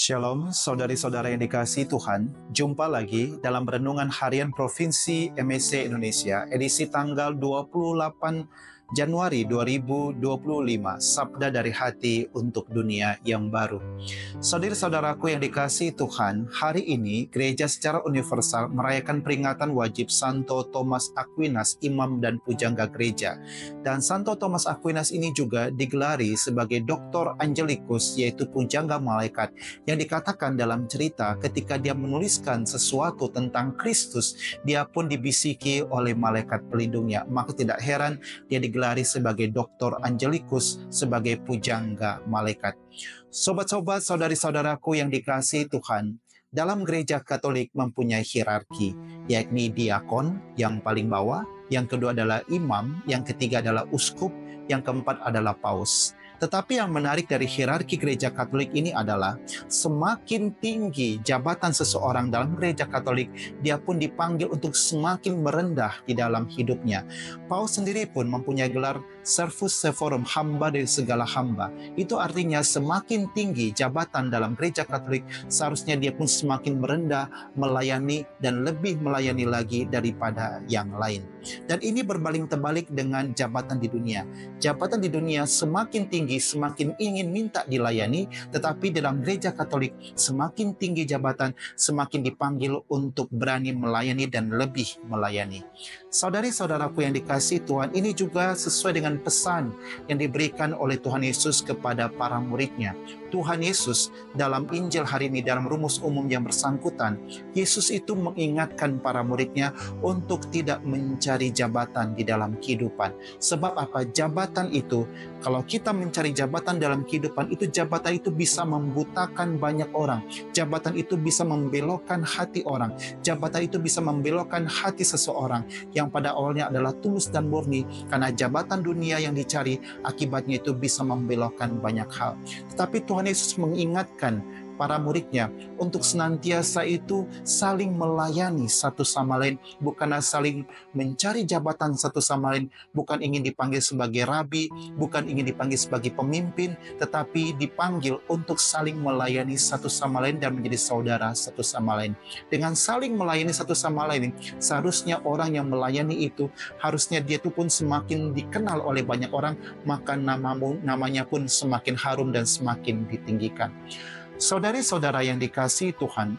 Shalom, saudari-saudara yang dikasihi Tuhan. Jumpa lagi dalam Renungan Harian Provinsi MSC Indonesia, edisi tanggal 28 Januari 2025, Sabda dari Hati untuk Dunia yang Baru. Saudara-saudaraku yang dikasihi Tuhan, hari ini gereja secara universal merayakan peringatan wajib Santo Thomas Aquinas, imam dan pujangga gereja. Dan Santo Thomas Aquinas ini juga digelari sebagai Doktor Angelicus, yaitu pujangga malaikat, yang dikatakan dalam cerita ketika dia menuliskan sesuatu tentang Kristus, dia pun dibisiki oleh malaikat pelindungnya. Maka tidak heran dia digelari sebagai Doktor Angelicus, sebagai pujangga malaikat. Sobat-sobat, saudari-saudaraku yang dikasihi Tuhan, dalam gereja Katolik mempunyai hierarki, yakni diakon yang paling bawah, yang kedua adalah imam, yang ketiga adalah uskup, yang keempat adalah paus. Tetapi yang menarik dari hierarki gereja Katolik ini adalah semakin tinggi jabatan seseorang dalam gereja Katolik, dia pun dipanggil untuk semakin merendah di dalam hidupnya. Paus sendiri pun mempunyai gelar Servus Servorum, hamba dari segala hamba. Itu artinya semakin tinggi jabatan dalam gereja Katolik, seharusnya dia pun semakin merendah, melayani, dan lebih melayani lagi daripada yang lain. Dan ini berbanding terbalik dengan jabatan di dunia. Jabatan di dunia semakin tinggi, semakin ingin minta dilayani, tetapi dalam gereja Katolik semakin tinggi jabatan, semakin dipanggil untuk berani melayani dan lebih melayani. Saudari-saudaraku yang dikasihi Tuhan, ini juga sesuai dengan pesan yang diberikan oleh Tuhan Yesus kepada para muridnya. Tuhan Yesus dalam Injil hari ini, dalam rumus umum yang bersangkutan, Yesus itu mengingatkan para muridnya untuk tidak mencari jabatan di dalam kehidupan. Sebab apa? Jabatan itu, kalau kita mencari jabatan dalam kehidupan, itu jabatan itu bisa membutakan banyak orang. Jabatan itu bisa membelokkan hati orang. Jabatan itu bisa membelokkan hati seseorang yang pada awalnya adalah tulus dan murni, karena jabatan dunia yang dicari, akibatnya itu bisa membelokkan banyak hal. Tetapi Tuhan Yesus mengingatkan para muridnya untuk senantiasa itu saling melayani satu sama lain, bukanlah saling mencari jabatan satu sama lain, bukan ingin dipanggil sebagai rabi, bukan ingin dipanggil sebagai pemimpin, tetapi dipanggil untuk saling melayani satu sama lain dan menjadi saudara satu sama lain. Dengan saling melayani satu sama lain, seharusnya orang yang melayani itu, harusnya dia itu pun semakin dikenal oleh banyak orang, maka namanya pun semakin harum dan semakin ditinggikan. Saudari-saudara yang dikasihi Tuhan,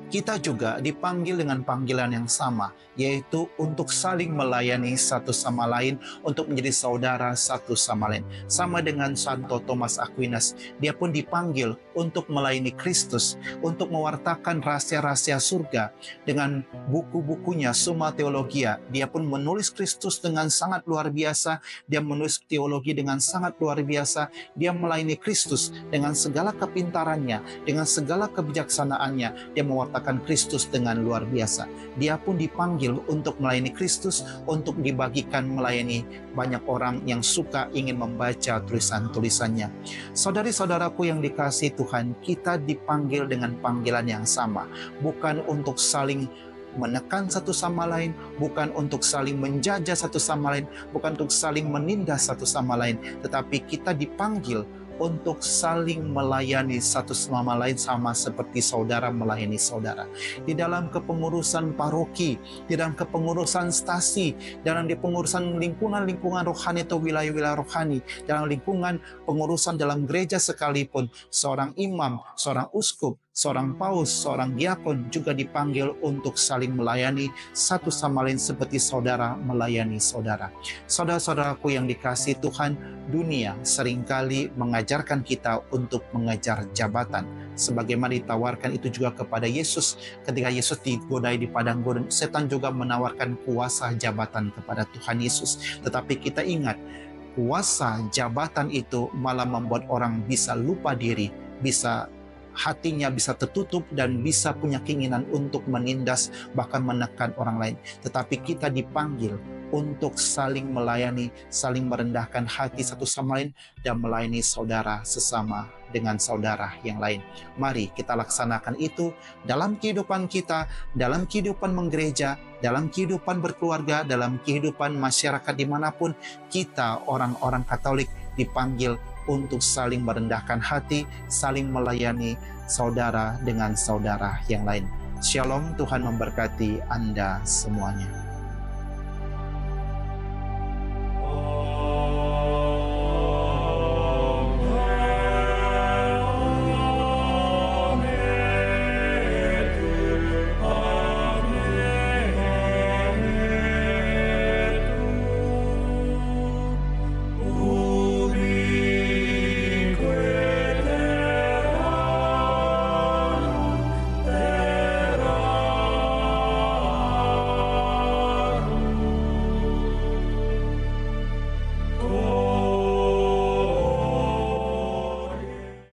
kita juga dipanggil dengan panggilan yang sama, yaitu untuk saling melayani satu sama lain, untuk menjadi saudara satu sama lain. Sama dengan Santo Thomas Aquinas, dia pun dipanggil untuk melayani Kristus, untuk mewartakan rahasia-rahasia surga. Dengan buku-bukunya Summa Theologia, dia pun menulis Kristus dengan sangat luar biasa, dia menulis teologi dengan sangat luar biasa, dia melayani Kristus dengan segala kepintarannya, dengan segala kebijaksanaannya, dia mewartakan Kristus dengan luar biasa. Dia pun dipanggil untuk melayani Kristus, untuk dibagikan melayani banyak orang yang suka ingin membaca tulisan-tulisannya. Saudari-saudaraku yang dikasihi Tuhan, kita dipanggil dengan panggilan yang sama, bukan untuk saling menekan satu sama lain, bukan untuk saling menjajah satu sama lain, bukan untuk saling menindas satu sama lain, tetapi kita dipanggil untuk saling melayani satu sama lain, sama seperti saudara melayani saudara. Di dalam kepengurusan paroki, di dalam kepengurusan stasi, dalam pengurusan lingkungan-lingkungan rohani atau wilayah-wilayah rohani, dalam lingkungan pengurusan dalam gereja sekalipun, seorang imam, seorang uskup, seorang paus, seorang diakon juga dipanggil untuk saling melayani satu sama lain seperti saudara melayani saudara. Saudara-saudaraku yang dikasihi Tuhan, dunia seringkali mengajarkan kita untuk mengejar jabatan. Sebagaimana ditawarkan itu juga kepada Yesus. Ketika Yesus digodai di padang gurun, setan juga menawarkan kuasa jabatan kepada Tuhan Yesus. Tetapi kita ingat, kuasa jabatan itu malah membuat orang bisa lupa diri, hatinya bisa tertutup dan bisa punya keinginan untuk menindas, bahkan menekan orang lain. Tetapi kita dipanggil untuk saling melayani, saling merendahkan hati satu sama lain, dan melayani saudara sesama dengan saudara yang lain. Mari kita laksanakan itu dalam kehidupan kita, dalam kehidupan menggereja, dalam kehidupan berkeluarga, dalam kehidupan masyarakat dimanapun kita orang-orang Katolik dipanggil untuk saling merendahkan hati, saling melayani saudara dengan saudara yang lain. Shalom, Tuhan memberkati Anda semuanya.